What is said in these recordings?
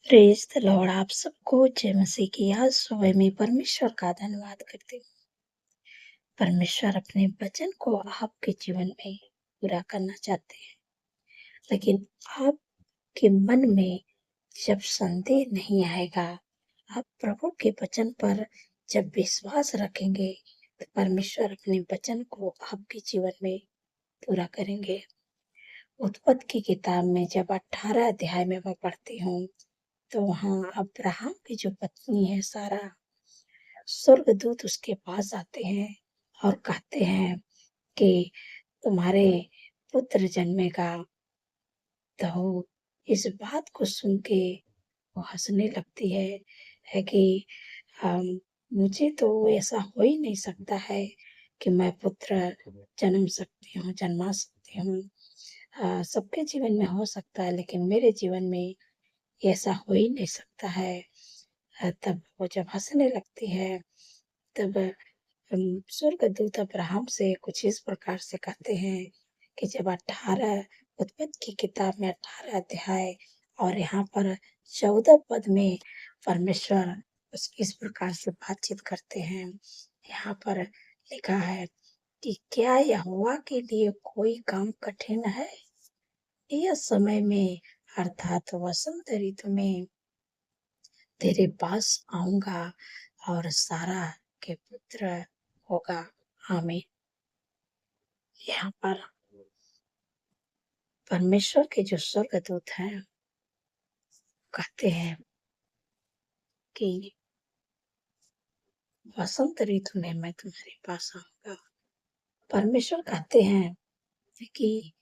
Praise the Lord. आप सबको जय मसीह की आज सुबह में परमेश्वर का धन्यवाद करती हूँ। परमेश्वर अपने वचन को आपके जीवन में पूरा करना चाहते हैं, लेकिन आपके मन में जब संदेह नहीं आएगा, आप प्रभु के वचन पर जब विश्वास रखेंगे, तो परमेश्वर अपने वचन को आपके जीवन में पूरा करेंगे। उत्पत्ति की किताब में जब 18 अध्याय में मैं पढ़ती हूँ, तो वहाँ अब्राहम की जो पत्नी है सारा, स्वर्गदूत उसके पास आते हैं और कहते हैं कि तुम्हारे पुत्र जन्मेगा। तो इस बात को सुन के वो हंसने लगती है कि मुझे तो ऐसा हो ही नहीं सकता है कि मैं पुत्र जन्मा सकती हूँ। सबके जीवन में हो सकता है, लेकिन मेरे जीवन में ऐसा हो ही नहीं सकता है। तब वो जब हंसने लगती है, तब स्वर्गदूत अब्राहम से कुछ इस प्रकार से कहते हैं कि जब 18 उत्पत्ति की किताब में 18 अध्याय और यहाँ पर 14 पद में परमेश्वर इस प्रकार से बातचीत करते हैं। यहाँ पर लिखा है कि क्या यहोवा के लिए कोई काम कठिन है? यह समय में अर्थात वसंत ऋतु में तेरे पास आऊंगा और सारा के पुत्र होगा। आमीन। यहाँ पर परमेश्वर के जो स्वर्गदूत हैं कहते हैं कि वसंत ऋतु में मैं तुम्हारे पास आऊंगा। परमेश्वर कहते हैं कि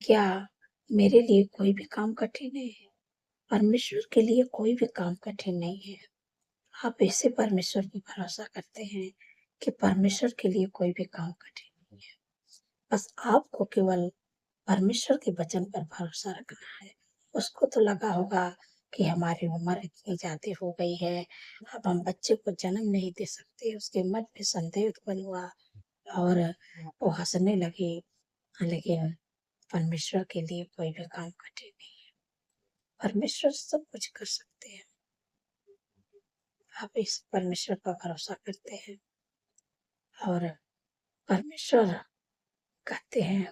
क्या मेरे लिए कोई भी काम कठिन है? परमेश्वर के लिए कोई भी काम कठिन नहीं है। आप ऐसे परमेश्वर पर भरोसा करते हैं कि परमेश्वर के लिए कोई भी काम कठिन नहीं है। बस आपको केवल परमेश्वर के वचन पर भरोसा रखना है। उसको तो लगा होगा कि हमारी उम्र इतनी ज्यादा हो गई है, अब हम बच्चे को जन्म नहीं दे सकते। उसके मन में संदेह उत्पन्न हुआ और वो हंसने लगी। लेकिन परमेश्वर के लिए कोई भी काम कठिन नहीं है। परमेश्वर सब कुछ कर सकते हैं। आप इस परमेश्वर पर भरोसा करते हैं और परमेश्वर कहते हैं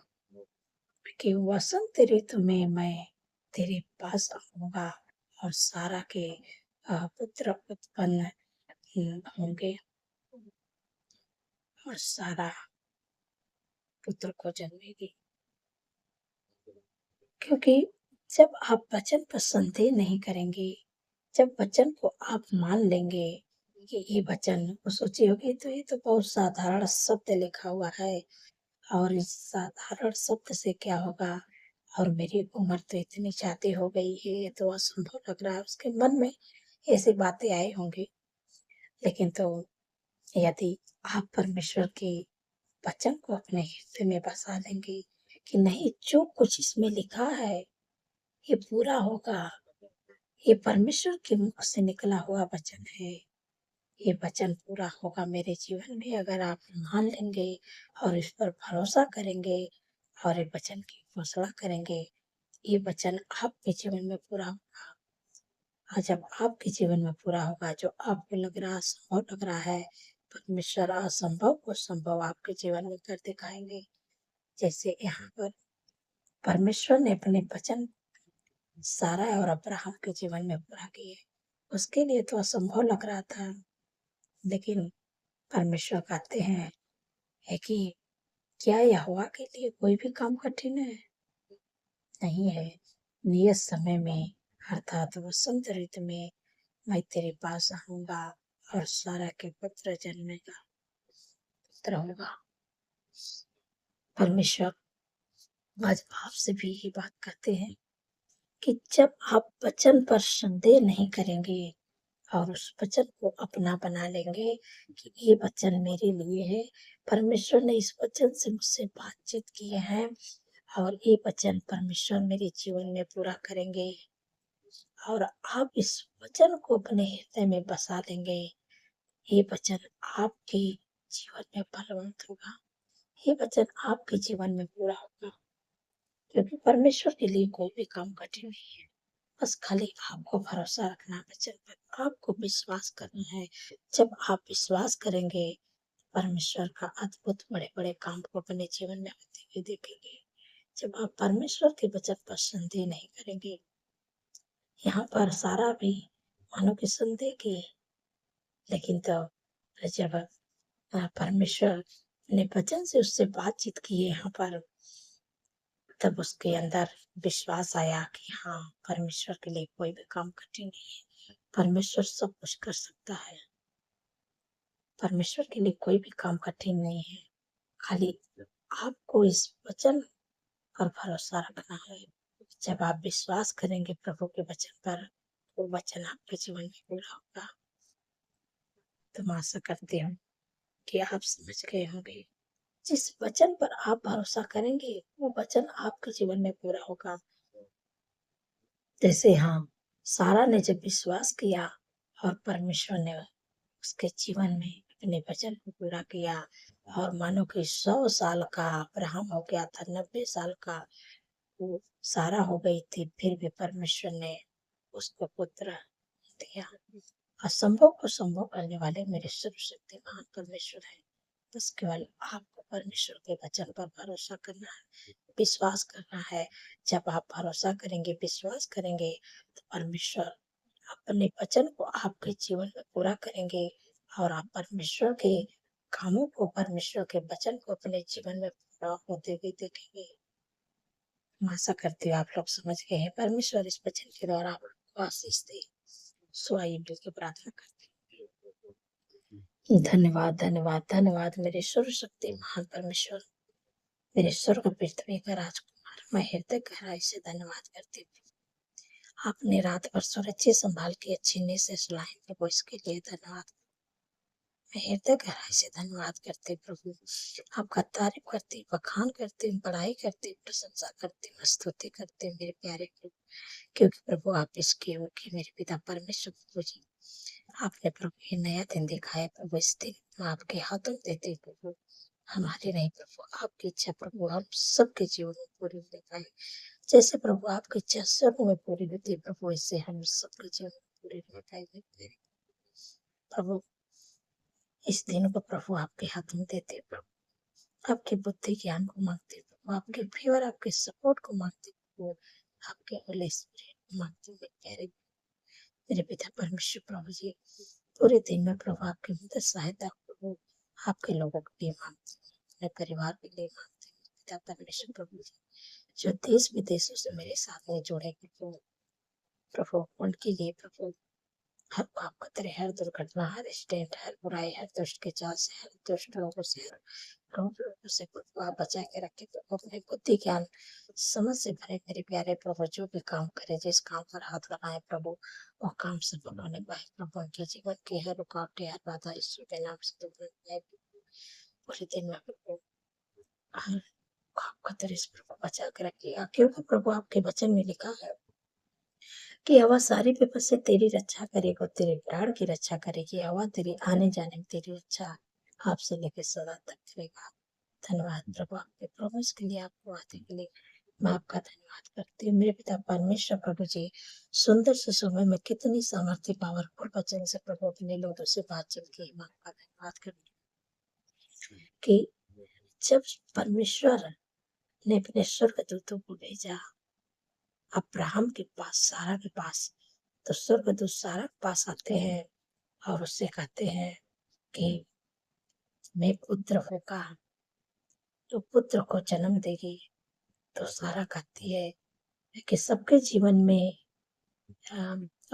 कि वसंत ऋतु में मैं तेरे पास आऊंगा और सारा के पुत्र उत्पन्न होंगे और सारा पुत्र को जन्मेगी। क्योंकि जब आप वचन पर संदेह नहीं करेंगे, जब वचन को आप मान लेंगे कि ये वचन, वो सोची होगी तो ये तो बहुत साधारण शब्द लिखा हुआ है और इस साधारण शब्द से क्या होगा, और मेरी उम्र तो इतनी ज्यादा हो गई है, ये तो असंभव लग रहा है। उसके मन में ऐसी बातें आई होंगी। लेकिन तो यदि आप परमेश्वर के वचन को अपने हृदय में बसा लेंगे कि नहीं, जो कुछ इसमें लिखा है ये पूरा होगा, ये परमेश्वर के मुख से निकला हुआ वचन है, ये वचन पूरा होगा मेरे जीवन में। अगर आप मान लेंगे और इस पर भरोसा करेंगे और ये वचन की घोषणा करेंगे, ये वचन आपके जीवन में पूरा होगा। और जब आपके जीवन में पूरा होगा, जो आपको लग रहा असंभव लग रहा है, परमेश्वर असंभव को संभव आपके जीवन में कर दिखाएंगे। जैसे यहाँ पर परमेश्वर ने अपने वचन सारा और अब्राहम के जीवन में पूरा किए। उसके लिए तो असंभव लग रहा था, लेकिन परमेश्वर कहते हैं है कि क्या यहोवा के लिए कोई भी काम कठिन है? नहीं है। नियत समय में अर्थात वसंत ऋतु में मैं तेरे पास आऊंगा और सारा के पुत्र जन्मेगा, पुत्र होगा। परमेश्वर आज आपसे भी ये बात कहते हैं कि जब आप वचन पर संदेह नहीं करेंगे और उस वचन को अपना बना लेंगे कि ये वचन मेरे लिए है, परमेश्वर ने इस वचन से मुझसे बातचीत की है और ये वचन परमेश्वर मेरे जीवन में पूरा करेंगे, और आप इस वचन को अपने हृदय में बसा लेंगे, ये वचन आपके जीवन में फलवंत होगा, ये वचन आपके जीवन में पूरा होगा। क्योंकि परमेश्वर के लिए कोई भी काम कठिन नहीं है। बस खाली आपको भरोसा रखना है वचन पर, आपको विश्वास करना है। जब आप विश्वास करेंगे, परमेश्वर का अद्भुत बड़े-बड़े काम को अपने जीवन में होते हुए देखेंगे। जब आप परमेश्वर के वचन पर संदेह नहीं करेंगे, यहाँ पर सारा भी मानो कि संदेह की, लेकिन तो जब परमेश्वर ने वचन से उससे बातचीत की यहाँ पर, तब उसके अंदर विश्वास आया कि हाँ, परमेश्वर के लिए कोई भी काम कठिन नहीं है। परमेश्वर सब कुछ कर सकता है। परमेश्वर के लिए कोई भी काम कठिन नहीं है। खाली आपको इस वचन पर भरोसा रखना है। जब आप विश्वास करेंगे प्रभु के वचन पर, वो वचन आपके जीवन में पूरा होगा। तो मैं आशा करती हूँ कि आप समझ गए होंगे। जिस वचन पर आप भरोसा करेंगे, वो वचन आपके जीवन में पूरा होगा। जैसे हाँ, सारा ने जब विश्वास किया और परमेश्वर ने उसके जीवन में अपने वचन को पूरा किया, और मानो कि 100 साल का अब्राहम हो गया था, 90 साल का वो सारा हो गई थी, फिर भी परमेश्वर ने उसको पुत्र दिया। असंभव को संभव करने वाले मेरे सर्वशक्तिमान परमेश्वर है। बस केवल आपको परमेश्वर के वचन पर भरोसा करना है, विश्वास करना है। जब आप भरोसा करेंगे, विश्वास करेंगे, तो परमेश्वर अपने वचन को आपके जीवन में पूरा करेंगे, और आप परमेश्वर के कामों को, परमेश्वर के वचन को अपने जीवन में पूरा होते हुए देखेंगे। मैं आशा करती हूँ आप लोग समझ गए हैं। परमेश्वर इस वचन के द्वारा आपको आशीष दे। सो आइए मिलकर प्रार्थना करते हैं। धन्यवाद, धन्यवाद, धन्यवाद मेरे सर्वशक्ति महान परमेश्वर, मेरे स्वर्ग पृथ्वी का राजकुमार, मैं हृदय गहराई से धन्यवाद करती हूँ। आपने रात भर सुरक्षित संभाल के अच्छी नींद से सुलाए प्रभु, इसके लिए धन्यवाद। मैं हृदय गहराई से धन्यवाद करते प्रभु, आपका तारीफ करती, बखान करती, बड़ाई करती, प्रशंसा करती, स्तुति करते मेरे प्यारे प्रभु, क्योंकि प्रभु आप इसके ओके मेरे पिता परमेश्वर प्रभु जी, आपने प्रभु ये नया दिन दिखाया प्रभु। इस दिन मैं आपके हाथों में देते प्रभु, हमारे नहीं प्रभु, आपकी इच्छा प्रभु हम सबके जीवन में पूरी हो पाए। जैसे प्रभु आपकी इच्छा सर्व में पूरी होती है प्रभु, इससे हम सबके जीवन में पूरी हो पाए प्रभु। इस दिन को प्रभु आपके हाथ में देते प्रभु, आपकी बुद्धि ज्ञान को मांगते प्रभु, आपके फेवर, आपके सपोर्ट को मांगते प्रभु, आपके होली स्पिरिट को मांगते हुए प्यारे मेरे पिता परमेश्वर प्रभु जी, पूरे दिन में प्रभु आपकी मदद सहायता प्रभु आपके लोगों के लिए मांगते, अपने परिवार के लिए मांगते पिता परमेश्वर प्रभु जी, जो देश विदेशों से मेरे साथ में जुड़े प्रभु, प्रभु उनके लिए प्रभु हर पाप खतरे, हर दुर्घटना, हर एक्सीडेंट, हर बुराई, हर दुष्ट के चाल से, हर दुष्ट लोगों से, हर रोग लोगों से प्रभु आप बचा के रखे प्रभु। अपने बुद्धि ज्ञान समझ से भरे मेरे प्यारे प्रभु, जो भी काम करे, जिस काम पर हाथ लगाए प्रभु, वो काम सफल होने पाए प्रभु। उनके जीवन की हर रुकावटें, हर बाधा यीशु के नाम से दूर हो जाए पूरे दिन में प्रभु, हर पाप खतरे से प्रभु बचा के रखिएगा, क्योंकि प्रभु आपके वचन में लिखा है कि हवा सारी विपद से तेरी रक्षा करेगा, तेरे प्राण की रक्षा करेगी। हवा तेरी आने जाने में तेरी रक्षा आपसे लेकर सदा तक करेगा। धन्यवाद प्रभु आपके प्रॉमिस के लिए, आपको वादे के लिए मैं आपका धन्यवाद करती हूँ मेरे पिता परमेश्वर प्रभु जी। सुंदर से समय में कितनी सामर्थ्य पावरफुल वचन से प्रभु अपने लोगों से बातचीत की, मैं आपका धन्यवाद करती हूँ कि जब परमेश्वर ने अपने स्वर्गदूतों को भेजा अब्राहम के पास, सारा के पास, तो स्वर्गदूत सारा के पास आते हैं और उससे कहते हैं कि मैं पुत्र होगा, तो पुत्र को जन्म देगी। तो सारा कहती है कि सबके जीवन में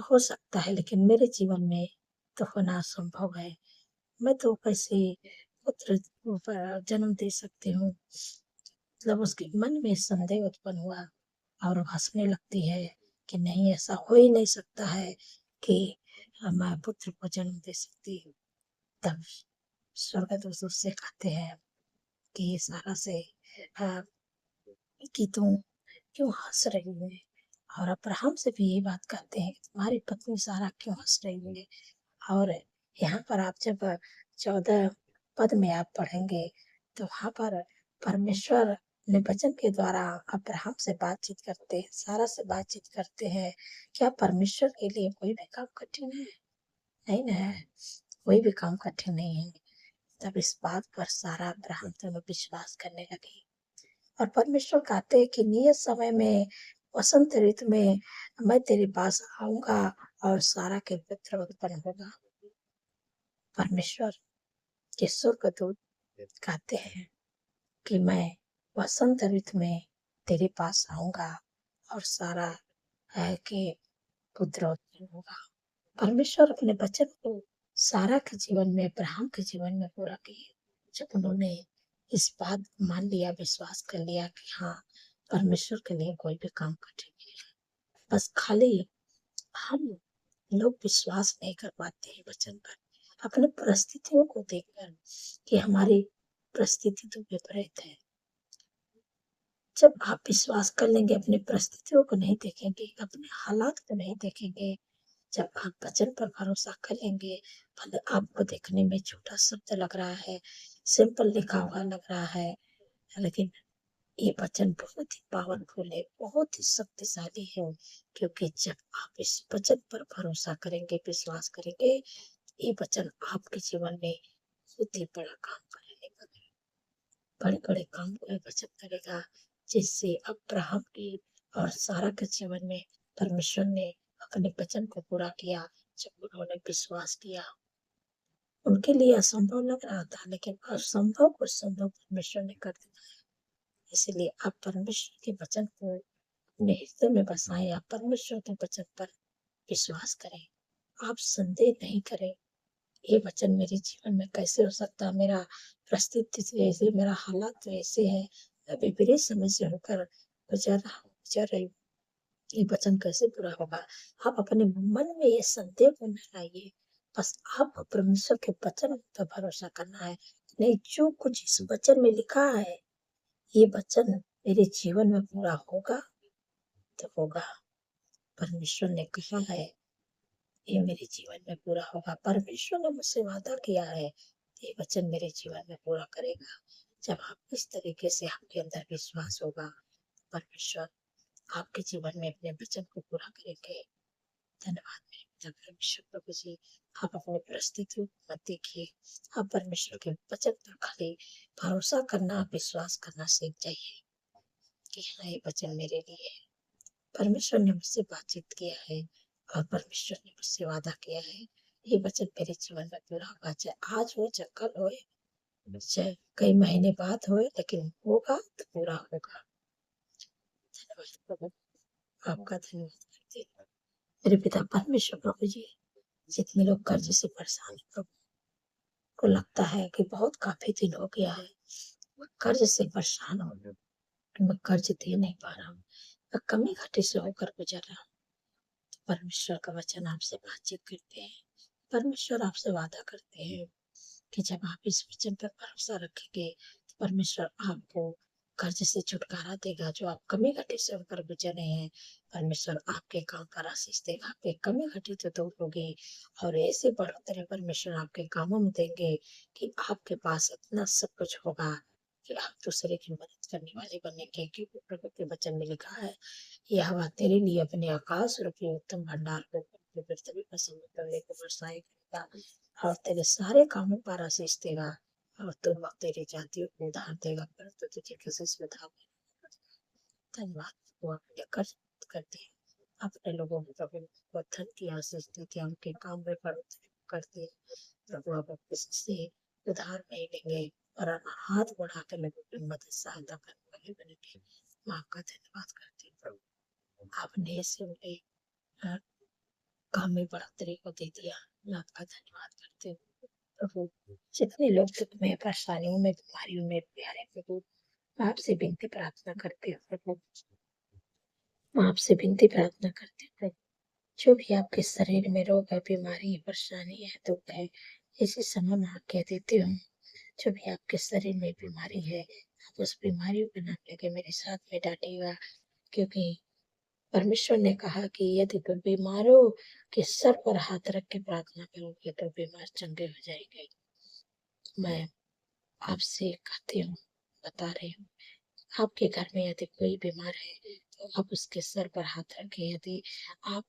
हो सकता है, लेकिन मेरे जीवन में तो होना असंभव है। मैं तो कैसे पुत्र जन्म दे सकती हूँ। मतलब उसके मन में संदेह उत्पन्न हुआ और वो हंसने लगती है कि नहीं, ऐसा हो ही नहीं सकता है कि मैं पुत्र को जन्म दे सकती हूँ। तब स्वर्गदूत उससे कहते हैं कि सारा से आ, कि तुम क्यों हंस रही है, और अब्राहम से भी ये बात कहते हैं कि तुम्हारी पत्नी सारा क्यों हंस रही है। और यहाँ पर आप जब 14 पद में आप पढ़ेंगे तो वहाँ पर परमेश्वर अपने वचन के द्वारा अब्राहम से बातचीत करते हैं, सारा से बातचीत करते हैं। क्या परमेश्वर के लिए कोई भी काम कठिन है? नहीं ना, कोई भी काम कठिन नहीं है। तब इस बात पर सारा अब्राहम में विश्वास करने लगी और परमेश्वर कहते हैं कि नियत समय में वसंत ऋतु में मैं तेरे पास आऊंगा और सारा के पुत्र उत्पन्न होगा। परमेश्वर के स्वर्गदूत कहते हैं कि मैं वसंत ऋतु में तेरे पास आऊंगा और सारा है कि पुत्र उत्पन्न होगा। परमेश्वर अपने वचन को सारा के जीवन में, अब्राहम के जीवन में पूरा किए। जब उन्होंने इस बात मान लिया, विश्वास कर लिया कि हाँ, परमेश्वर के लिए कोई भी काम कठिन नहीं है। बस खाली हम लोग विश्वास नहीं कर पाते हैं वचन पर, अपने परिस्थितियों को देखकर कि हमारी परिस्थिति तो विपरीत है। जब आप विश्वास कर लेंगे, अपनी परिस्थितियों को नहीं देखेंगे, अपने हालात को नहीं देखेंगे, जब आप वचन पर भरोसा करेंगे, भले आपको देखने में छोटा शब्द लग रहा है, सिंपल लिखा हुआ लग रहा है, लेकिन ये वचन बहुत ही पावरफुल है, बहुत ही शक्तिशाली है। क्योंकि जब आप इस वचन पर भरोसा करेंगे, विश्वास करेंगे, ये वचन आपके जीवन में बहुत ही बड़ा काम करेगा, बड़े बड़े काम को वचन करेगा, जिससे अब्राहम की और सारा के जीवन में परमेश्वर ने अपने वचन को पूरा किया। जब उन्होंने विश्वास किया, उनके लिए असंभव लग रहा था, लेकिन असंभव को संभव परमेश्वर ने कर दिया। इसलिए आप परमेश्वर के वचन को अपने हृदय में बसाएं, आप परमेश्वर के वचन पर विश्वास करें, आप संदेह नहीं करें। ये वचन मेरे जीवन में कैसे हो सकता है? मेरा परिस्थिति तो ऐसे, मेरा हालात तो ऐसे है, मैं विपरीत समय से होकर गुजर रही हूँ, ये वचन कैसे पूरा होगा? आप अपने मन में ये संदेह को न लाइए, बस आप परमेश्वर के वचन पर भरोसा करना है। नहीं, जो कुछ इस वचन में लिखा है, ये वचन मेरे जीवन में पूरा होगा तो होगा। परमेश्वर ने कहा है, ये मेरे जीवन में पूरा होगा। परमेश्वर ने मुझसे वादा किया है, ये वचन मेरे जीवन में पूरा करेगा। जब आप इस तरीके से आपके अंदर विश्वास होगा, परमेश्वर आपके जीवन में अपने वचन को पूरा करेंगे। धन्यवाद मेरे पिता परमेश्वर प्रभु जी। आप अपनी परिस्थितियों को मत देखिए, आप परमेश्वर के वचन पर खाली भरोसा करना, विश्वास करना सीख जाइए कि हाँ, ये वचन मेरे लिए है। परमेश्वर ने मुझसे बातचीत किया है और परमेश्वर ने मुझसे वादा किया है, ये वचन मेरे जीवन में पूरा होगा। चाहे आज हो, चाहे कल हो, चाहे कई महीने बाद हो, लेकिन होगा तो पूरा होगा। धन्यवाद प्रभु, आपका धन्यवाद करते हैं मेरे पिता परमेश्वर प्रभु जी। जितने लोग कर्ज से परेशान है प्रभु, को लगता है कि बहुत काफी दिन हो गया है, मैं कर्ज से परेशान हूँ, मैं कर्ज दे नहीं पा रहा हूँ, मैं कमी घटी से होकर गुजर रहा हूँ। परमेश्वर का वचन आपसे बातचीत करते हैं, परमेश्वर आपसे वादा करते हैं कि जब आप इस वचन पर भरोसा रखेंगे, तो परमेश्वर आपको कर्ज से छुटकारा देगा। जो आप कमी घटी से होकर गुजर रहे हैं, परमेश्वर आपके काम पर आशीष देगा, आपके कमी घटी तो दूर होगी और ऐसे बढ़ोतरी परमेश्वर आपके कामों में देंगे कि आपके पास इतना सब कुछ होगा कि आप दूसरे की मदद करने वाले बनेंगे। क्योंकि प्रभु के वचन में लिखा है, यह हवा तेरे लिए अपने आकाश रूपी उत्तम भंडार को पृथ्वी पर समुद्र को बरसाएगा और तेरे सारे कामों पर आशीष देगा और तुम तेरी जातियों को उधार देगा, परंतु तुझे किसी से उधार नहीं देगा। धन्यवाद, वो अपने कर्ज करते हैं, अपने लोगों को प्रभु को धन की आशीष देते हैं, उनके काम में बढ़ोतरी करते हैं। प्रभु अब किसी से उधार नहीं लेंगे और हाथ बढ़ा कर लोगों की मदद सहायता करने वाले बनेंगे। मैं आपका धन्यवाद करती हूँ प्रभु, आपने ऐसे उन्हें काम में बढ़ोतरी को दे दिया। मैं आपका धन्यवाद करती हूँ प्रभु। जितने लोग दुख में, परेशानियों में, बीमारियों में प्यारे प्रभु, मैं आपसे विनती प्रार्थना करती हूँ प्रभु, मैं आपसे विनती प्रार्थना करती हूँ प्रभु। जो भी आपके शरीर में रोग है, बीमारी है, परेशानी है, दुख है, इसी समय मैं कह देती हूँ, जो भी आपके शरीर में बीमारी है, आप उस बीमारी को नाम लेके मेरे साथ में डांटिएगा। क्योंकि परमेश्वर ने कहा कि यदि तुम बीमारों के सर पर हाथ रख के प्रार्थना करोगे तो बीमार चंगे हो जाएंगे। मैं आपसे कहती हूँ, बता रही हूँ, आपके घर में यदि कोई बीमार है तो आप उसके सर पर हाथ रखें। यदि आप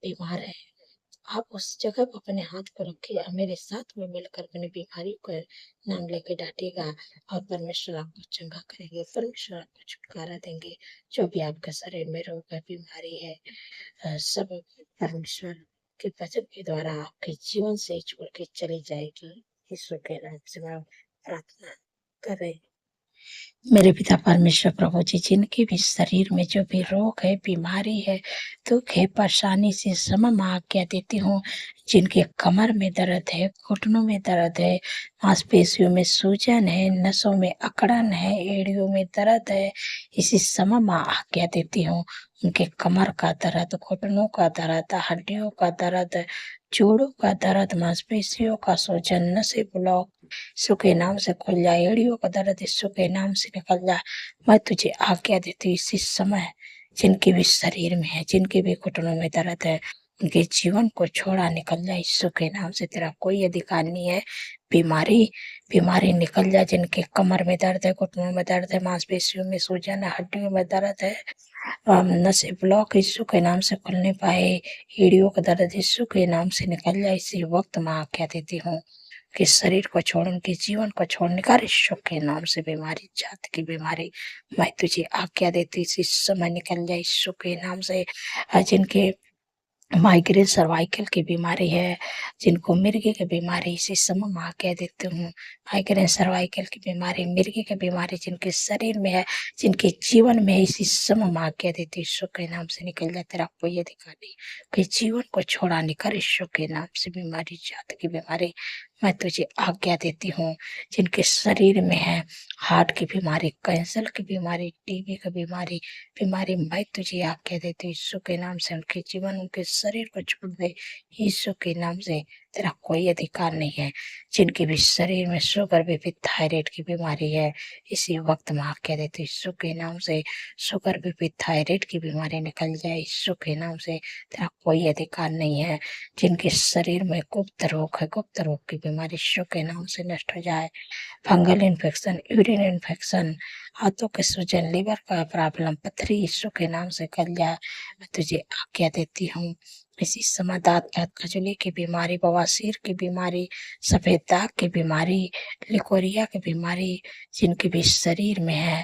बीमार हैं, आप उस जगह पर अपने हाथ को रखिए और मेरे साथ में मिलकर अपनी बीमारी को नाम लेके डांटिएगा और परमेश्वर आपको चंगा करेंगे, परमेश्वर आपको छुटकारा देंगे। जो भी आपके शरीर में रोग है, बीमारी है, सब परमेश्वर के वचन के द्वारा आपके जीवन से छोड़ के चली जाएगी। यीशु के नाम से मैं प्रार्थना कर रही। मेरे पिता परमेश्वर प्रभु जी, जिनके भी शरीर में जो भी रोग है, बीमारी है, दुख है, परेशानी से समय आज्ञा देती हूँ। जिनके कमर में दर्द है, घुटनों में दर्द है, मांसपेशियों में सूजन है, नसों में अकड़न है, एड़ियों में दर्द है, इसी समय मैं आज्ञा देती हूँ। उनके कमर का दर्द, घुटनों का दर्द, हड्डियों का दर्द, जोड़ों का दर्द, मांसपेशियों का सूजन, नसें ब्लॉक यीशु के नाम से खुल जाए। एड़ियों का दर्द यीशु के नाम से निकल जाए। मैं तुझे आज्ञा देती हूँ इसी समय, जिनके भी शरीर में है, जिनके भी घुटनों में दर्द है, उनके जीवन को छोड़ा निकल जाए यीशु के नाम से। तेरा कोई अधिकार नहीं है। बीमारी बीमारी निकल जाए। जिनके कमर में दर्द है, घुटनों में दर्द है, मांसपेशियों में सूजन है, हड्डियों में दर्द है, नसें ब्लॉक यीशु के नाम से खुलने पाए। एड़ियों का दर्द यीशु के नाम से निकल जाए। इसी वक्त मैं आज्ञा देती हूँ कि शरीर को छोड़, उनके जीवन को छोड़ने का यीशु के नाम से बीमारी, जात की बीमारी, मैं तुझे आज्ञा देती इसी समय निकल जाए यीशु के नाम से। जिनके माइग्रेन सर्वाइकल की बीमारी है, जिनको मिर्गी की बीमारी, इसी समय मैं आज्ञा देती हूँ। माइग्रेन सर्वाइकल की बीमारी, मिर्गी की बीमारी जिनके शरीर में है, जिनके जीवन में है, इसी समय मैं आज्ञा देती हूँ यीशु के नाम से निकल जाए। तेरा कोई अधिकार नहीं कि जीवन को छोड़ा निकर यीशु के नाम से। बीमारी, जात की बीमारी, मैं तुझे आज्ञा देती हूँ। जिनके शरीर में है हार्ट की बीमारी, कैंसर की बीमारी, टीबी की बीमारी, मैं तुझे आज्ञा देती हूँ यीशु के नाम से। उनके जीवन, उनके शरीर को छोड़ दे यीशु के नाम से। तेरा कोई अधिकार नहीं है। जिनके भी शरीर में शुगर, बीपी, थायराइड की बीमारी है, इसी वक्त मैं आज्ञा देती हूँ यीशु के नाम से। शुगर, बीपी, थायराइड की बीमारी निकल जाए यीशु के नाम से। तेरा कोई अधिकार नहीं है। जिनके शरीर में गुप्त रोग है, गुप्त रोग की बीमारी यीशु के नाम से नष्ट हो जाए। फंगल इन्फेक्शन, यूरिन इन्फेक्शन, हाथों के सूजन, लीवर का प्रॉब्लम, पथरी यीशु के नाम से कल जाए। मैं तुझे आज्ञा देती हूँ इसी समय। दांत खजली की बीमारी, बवासीर की बीमारी, सफेद दाग की बीमारी, लिकोरिया की बीमारी, जिनके भी शरीर में है,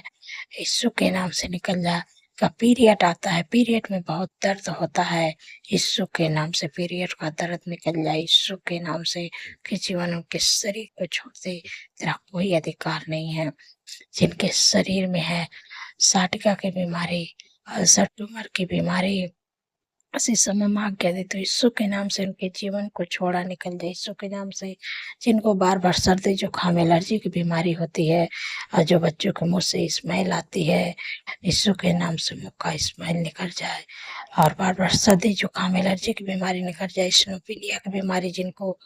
यीशु के नाम से निकल जाए। का पीरियड आता है, पीरियड में बहुत दर्द होता है, यीशु के नाम से पीरियड का दर्द निकल जाए यीशु के नाम से। कि जीवन के शरीर को छोड़ दे, तेरा कोई अधिकार नहीं है। जिनके शरीर में है साटिका की बीमारी, अल्सर, ट्यूमर की बीमारी, उसी समय मैं आज्ञा देती हूँ यीशु के नाम से उनके जीवन को छोड़ा निकल जाए यीशु के नाम से। जिनको बार बार सर्दी जुकाम, एलर्जी की बीमारी होती है और जो बच्चों के मुंह से स्मेल आती है, यीशु के नाम से मुंह का स्मेल निकल जाए। और बार बार सर्दी जुकाम, एलर्जी की बीमारी निकल जाए। स्नोफीलिया की बीमारी जिनको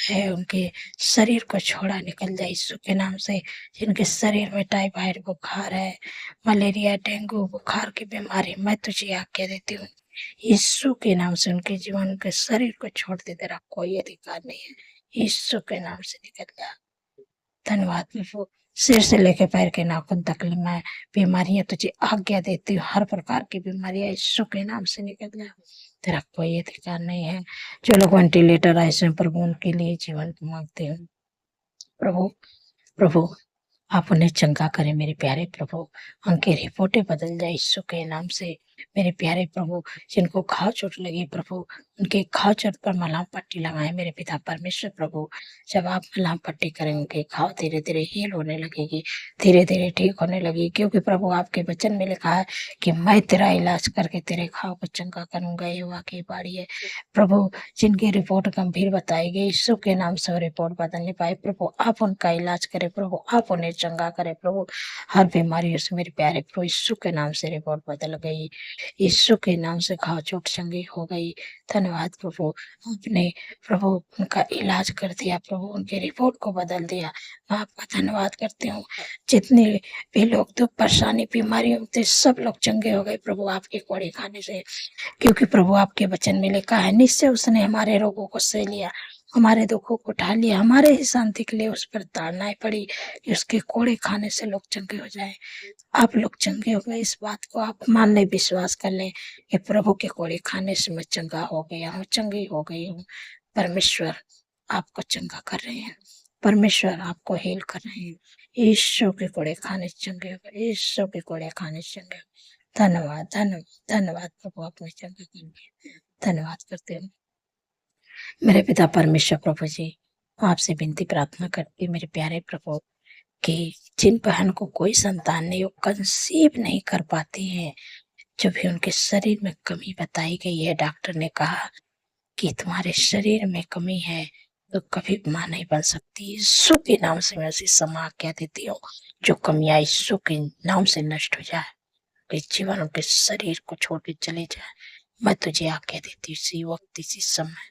है, उनके शरीर को छोड़ा निकल जाए यीशु के नाम से। जिनके शरीर में टाइफाइड बुखार है, मलेरिया, डेंगू बुखार की बीमारी, मैं तुझे आज्ञा देती हूँ यीशु के नाम से उनके जीवन के शरीर को छोड़ दे। तेरा कोई अधिकार नहीं है। यीशु के नाम से निकल जा। धन्यवाद प्रभु। सिर से लेकर पैर के नाखून तक मैं बीमारियां तुझे आज्ञा देती हूँ। हर प्रकार की बीमारियां यीशु के नाम से निकल जा। तेरा कोई अधिकार नहीं है। जो लोग वेंटिलेटर आए हैं प्रभु, उनके लिए जीवन को मांगते हूँ। प्रभु प्रभु आप उन्हें चंगा करें मेरे प्यारे प्रभु। उनकी रिपोर्टें बदल जाए यीशु के नाम से। मेरे प्यारे प्रभु, जिनको घाव चोट लगी प्रभु, उनके घाव चोट पर मलहम पट्टी लगाए मेरे पिता परमेश्वर प्रभु। जब आप मलहम पट्टी करें, उनके घाव धीरे धीरे हील होने लगेगी, धीरे धीरे ठीक होने लगेगी। क्योंकि प्रभु आपके वचन में लिखा है कि मैं तेरा इलाज करके तेरे घाव को चंगा करूंगा। ये वाकई बाड़ी है प्रभु। जिनकी रिपोर्ट गंभीर बताई गई, यीशु के नाम से रिपोर्ट बदल नहीं पाए प्रभु, आप उनका इलाज करें प्रभु, आप उन्हें चंगा करें प्रभु। हर बीमारी से मेरे प्यारे प्रभु यीशु के नाम से रिपोर्ट बदल गई, यीशु के नाम से घाव चोट चंगी हो गई। धन्यवाद प्रभु, आपने प्रभु उनका इलाज कर दिया प्रभु, उनके रिपोर्ट को बदल दिया। मैं आपका धन्यवाद करती हूँ। जितने भी लोग दुख, परेशानी, बीमारियों में सब लोग चंगे हो गए प्रभु आपके कोड़े खाने से। क्योंकि प्रभु आपके वचन में लिखा है, निश्चय उसने हमारे रोगों को सह लिया, हमारे दुखों को उठा लिया, हमारे ही शांति के लिए उस पर ताड़नाएं पड़ी कि उसके कोड़े खाने से लोग चंगे हो जाएं। आप लोग चंगे हो गए, इस बात को आप मान लें, विश्वास कर लें कि प्रभु के कोड़े खाने से मैं चंगा हो गया हूँ, चंगी हो गई हूँ। परमेश्वर आपको चंगा कर रहे हैं, परमेश्वर आपको हील कर रहे हैं। यीशु के कोड़े खाने से चंगे हो गए, यीशु के कोड़े खाने से चंगे हो गए। धन्यवाद, धन्यवाद, धन्यवाद प्रभु, अपने चंगा करने धन्यवाद करते हैं। मेरे पिता परमेश्वर प्रभु जी, आपसे विनती प्रार्थना करती हूँ मेरे प्यारे प्रभु कि जिन बहन को कोई संतान नहीं, वो कंसीव नहीं कर पाती हैं, जो भी उनके शरीर में कमी बताई गई है, डॉक्टर ने कहा कि तुम्हारे शरीर में कमी है, तो कभी मां नहीं बन सकती। यीशु के नाम से मैं उसी समा कह देती हूँ, जो कमियां यीशु के नाम से नष्ट हो जाए, कि जीवन उनके शरीर को छोड़ के चले जाए। मैं तुझे आज्ञा देती हूँ, इसी वक्त इसी समय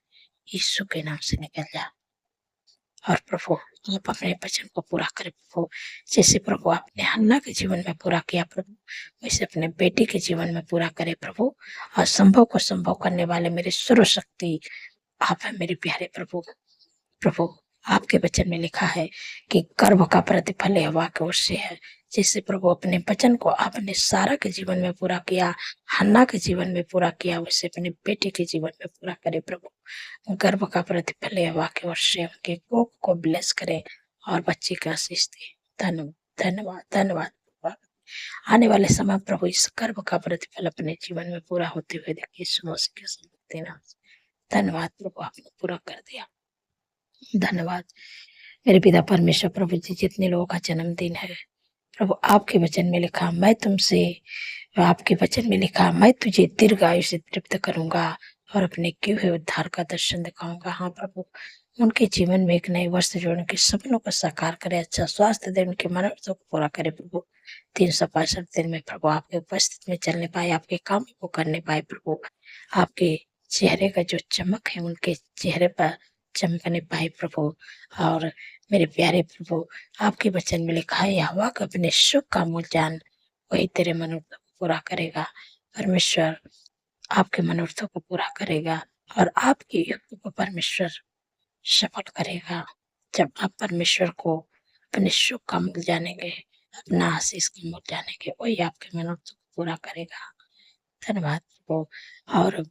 यीशु के नाम से निकल जा। और प्रभु आप अपने वचन को पूरा करें प्रभु, जैसे प्रभु आपने हन्ना के जीवन में पूरा किया प्रभु, वैसे अपने बेटे के जीवन में पूरा करें प्रभु। और संभव को संभव करने वाले मेरे सर्वशक्ति आप है मेरे प्यारे प्रभु। प्रभु आपके वचन में लिखा है कि गर्भ का प्रतिफल यहोवा की ओर से है। जैसे प्रभु अपने वचन को आपने सारा के जीवन में पूरा किया, हन्ना के जीवन में पूरा किया, वैसे अपने बेटे के जीवन में पूरा करे प्रभु। गर्भ का प्रतिफल यहोवा की ओर से उनके कोख को ब्लेस करे और बच्चे का आशीष दे। धन्यवाद, धन्यवाद, धन्यवाद प्रभु। आने वाले समय प्रभु इस गर्भ का प्रतिफल अपने जीवन में पूरा होते हुए देखिए, यीशु मसीह के समर्पित नाम से। धन्यवाद प्रभु, आपने पूरा कर दिया। धन्यवाद मेरे पिता परमेश्वर प्रभु जी, जितने लोगों का जन्मदिन है प्रभु, आपके वचन में लिखा, मैं तुमसे, आपके वचन में लिखा, मैं तुझे दीर्घायु से तृप्त करूंगा और अपने किए हुए उद्धार का दर्शन दिखाऊंगा। हाँ प्रभु, उनके जीवन में एक नए वर्ष जो उनके सपनों को साकार करे, अच्छा स्वास्थ्य दे, उनके मनोरथों को पूरा करे प्रभु। 365 दिन में प्रभु आपके उपस्थित में चलने पाए, आपके काम को करने पाए प्रभु। आपके चेहरे का जो चमक है उनके चेहरे पर चमकने पाए प्रभु। और मेरे प्यारे प्रभु, आपके वचन में लिखा है, यहोवा को अपने सुख का मूल जान, वही तेरे मनोरथों को पूरा करेगा। परमेश्वर आपके मनोरथों को पूरा करेगा और आपकी युक्ति को परमेश्वर सफल करेगा। जब आप परमेश्वर को अपने सुख का मूल जानेंगे, अपना आशीष का मूल जानेंगे, वही आपके मनोरथों को पूरा करेगा। धन्यवाद प्रभु। और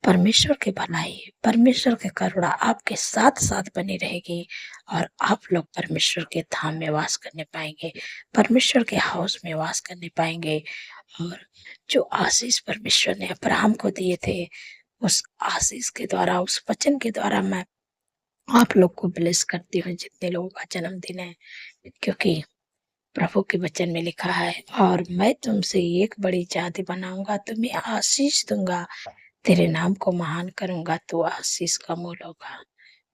परमेश्वर की भलाई, परमेश्वर की करुणा आपके साथ साथ बनी रहेगी और आप लोग परमेश्वर के धाम में वास करने पाएंगे, परमेश्वर के हाउस में वास करने पाएंगे। और जो आशीष परमेश्वर ने अब्राहम को दिए थे, उस आशीष के द्वारा, उस वचन के द्वारा मैं आप लोग को ब्लेस करती हूँ, जितने लोगों का जन्मदिन है। क्योंकि प्रभु के वचन में लिखा है, और मैं तुमसे एक बड़ी जाति बनाऊंगा, तुम्हें आशीष दूंगा, तेरे नाम को महान करूंगा, तो आशीष का मूल होगा।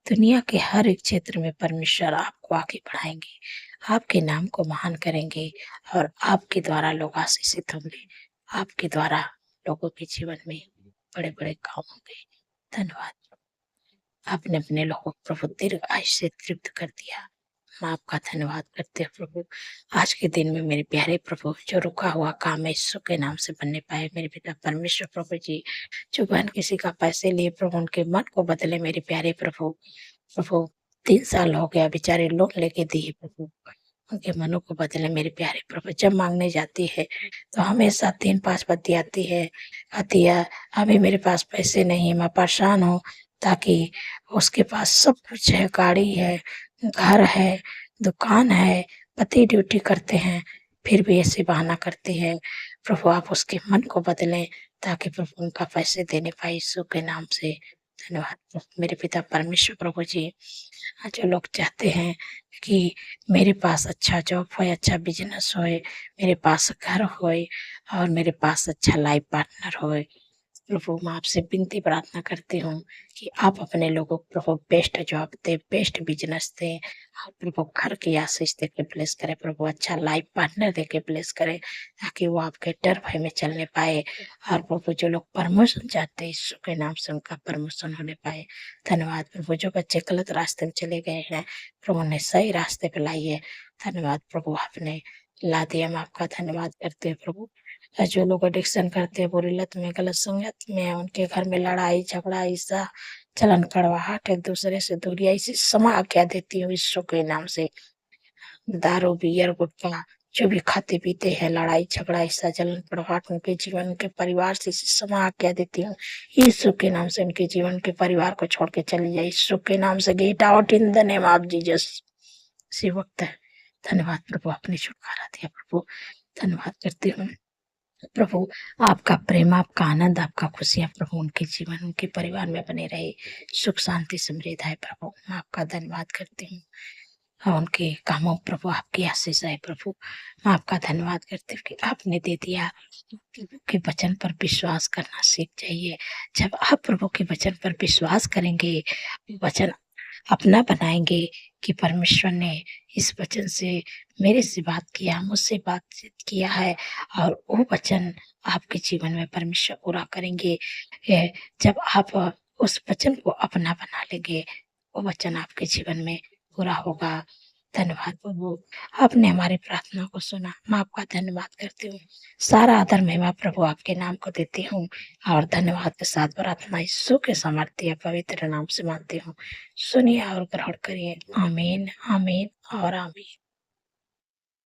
दुनिया के हर एक क्षेत्र में परमेश्वर आपको आगे बढ़ाएंगे, आपके नाम को महान करेंगे और आपके द्वारा लोग आशीषित होंगे, आपके द्वारा लोगों के जीवन में बड़े बड़े काम होंगे। धन्यवाद, आपने अपने लोगों को प्रभु दीर्घ आयु से तृप्त कर दिया। मैं आपका धन्यवाद करते हैं प्रभु। आज के दिन में मेरे प्यारे प्रभु, जो रुका हुआ काम है यीशु के नाम से बनने पाए मेरे पिता परमेश्वर प्रभु जी। जो बहन किसी का पैसे लिए प्रभु, उनके मन को बदले मेरे प्यारे प्रभु। प्रभु 3 साल हो गया बेचारे लोन लेके दिए प्रभु, उनके मनों को बदले मेरे प्यारे प्रभु। जब मांगने जाती है तो हमेशा 3-5 बात आती है, अभी मेरे पास पैसे नहीं, मैं परेशान हूँ, ताकि उसके पास सब कुछ है, गाड़ी है, घर है, दुकान है, पति ड्यूटी करते हैं, फिर भी ऐसे बहाना करते हैं। प्रभु आप उसके मन को बदलें, ताकि प्रभु उनका पैसे देने पाए यीशु के नाम से। धन्यवाद प्रभु। मेरे पिता परमेश्वर प्रभु जी, जो लोग चाहते हैं कि मेरे पास अच्छा जॉब होए, अच्छा बिजनेस होए, मेरे पास घर होए और मेरे पास अच्छा लाइफ पार्टनर होए, प्रभु मैं आपसे विनती प्रार्थना करती हूँ कि आप अपने लोगों को प्रभु बेस्ट जॉब दे, बेस्ट बिजनेस दे, आप प्रभु घर की आशीष दे के ब्लेस करे प्रभु, अच्छा लाइफ पार्टनर दे के ब्लेस करे, ताकि वो आपके डर भय में चलने पाए। और प्रभु जो लोग प्रमोशन चाहते हैं, यीशु के नाम से उनका प्रमोशन होने पाए। धन्यवाद प्रभु। जो बच्चे गलत रास्ते में चले गए हैं, प्रभु ने सही रास्ते पे लाइए। धन्यवाद प्रभु, आपने ला दिया, हम आपका धन्यवाद करते हैं प्रभु। जो लोग एडिक्शन करते हैं, बुरी लत में, गलत संगत में, उनके घर में लड़ाई झगड़ा ईर्ष्या जलन, कड़वाहट, एक दूसरे से दूरियां, इसे क्षमा आज्ञा देती हूँ यीशु के नाम से। दारू, बियर, गुटखा जो भी खाते पीते हैं, लड़ाई झगड़ा, ऐसा जलन कड़वाहट उनके जीवन, उनके परिवार से इसे क्षमा आज्ञा देती हूँ यीशु के नाम से। उनके जीवन के परिवार को छोड़ के चली जाए यीशु के नाम से। Get out in the name of Jesus. इसी वक्त है। धन्यवाद प्रभु, आपने छुटकारा दिया प्रभु, धन्यवाद करती हूँ प्रभु। आपका प्रेम, आपका आनंद, आपका खुशियाँ प्रभु उनके जीवन, उनके परिवार में बने रहे। सुख शांति समृद्ध है प्रभु, मैं आपका धन्यवाद करती हूँ। और उनके कामों प्रभु आपकी आशीष है प्रभु, मैं आपका धन्यवाद करती हूँ कि आपने दे दिया। प्रभु के वचन पर विश्वास करना सीख जाइए। जब आप प्रभु के वचन पर विश्वास करेंगे, वचन अपना बनाएंगे कि परमेश्वर ने इस वचन से मेरे से बात किया, मुझसे बातचीत किया है, और वो वचन आपके जीवन में परमेश्वर पूरा करेंगे। जब आप उस वचन को अपना बना लेंगे, वो वचन आपके जीवन में पूरा होगा। धन्यवाद प्रभु, आपने हमारी प्रार्थना को सुना, मैं आपका धन्यवाद करती हूँ। सारा आदर महिमा प्रभु आपके नाम को देती हूँ, और धन्यवाद के साथ प्रार्थना यीशु के सामर्थ्य पवित्र नाम से मांगती हूँ। सुनिए और ग्रहण करिए। आमीन, आमीन और आमीन।